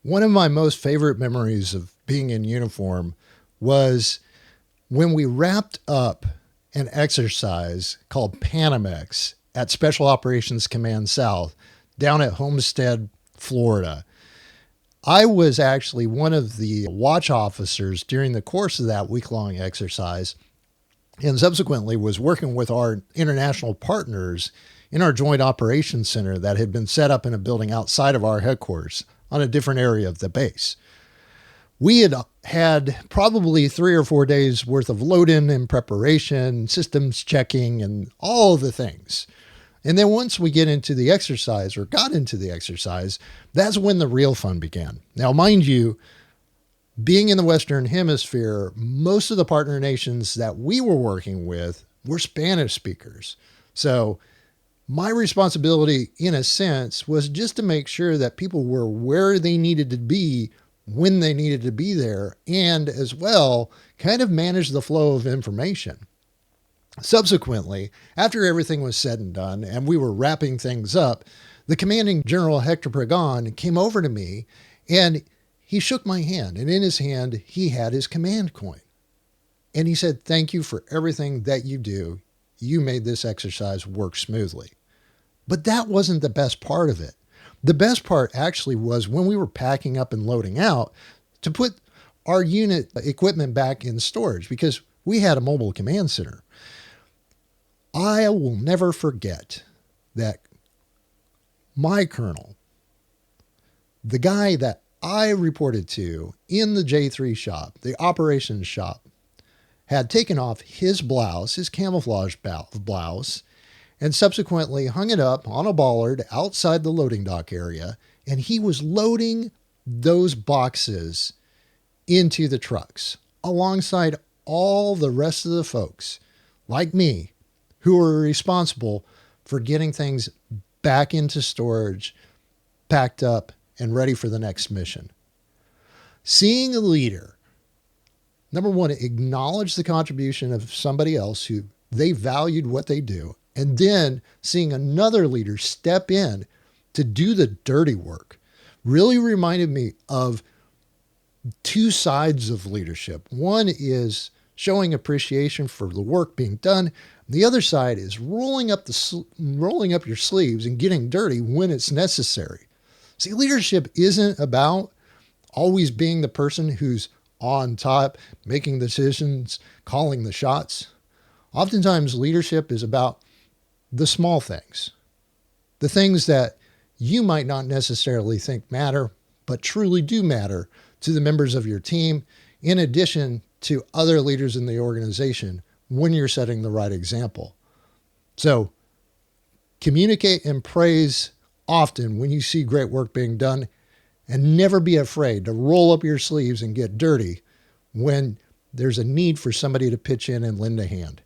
One of my most favorite memories of being in uniform was when we wrapped up an exercise called PANAMAX at Special Operations Command South down at Homestead, Florida. I was actually one of the watch officers during the course of that week-long exercise and subsequently was working with our international partners in our joint operations center that had been set up in a building outside of our headquarters on a different area of the base. We had probably 3 or 4 days worth of load-in and preparation, systems checking, and all the things. And then once we get into the exercise or got into the exercise, that's when the real fun began. Now, mind you, being in the Western Hemisphere, most of the partner nations that we were working with were Spanish speakers. So my responsibility, in a sense, was just to make sure that people were where they needed to be when they needed to be there, and as well, kind of manage the flow of information. Subsequently, after everything was said and done and we were wrapping things up, the Commanding General Hector Pagán came over to me and he shook my hand, and in his hand, he had his command coin. And he said, "Thank you for everything that you do. You made this exercise work smoothly." But that wasn't the best part of it. The best part actually was when we were packing up and loading out to put our unit equipment back in storage because we had a mobile command center. I will never forget that my colonel, the guy that I reported to in the J3 shop, the operations shop, had taken off his blouse, his camouflage blouse, and subsequently hung it up on a bollard outside the loading dock area, and he was loading those boxes into the trucks alongside all the rest of the folks, like me, who were responsible for getting things back into storage, packed up, and ready for the next mission. Seeing a leader, number one, acknowledge the contribution of somebody else who they valued what they do, and then seeing another leader step in to do the dirty work really reminded me of two sides of leadership. One is showing appreciation for the work being done. The other side is rolling up your sleeves and getting dirty when it's necessary. See, leadership isn't about always being the person who's on top, making decisions, calling the shots. Oftentimes, leadership is about the small things, the things that you might not necessarily think matter, but truly do matter to the members of your team, in addition to other leaders in the organization when you're setting the right example. So communicate and praise often when you see great work being done, and never be afraid to roll up your sleeves and get dirty when there's a need for somebody to pitch in and lend a hand.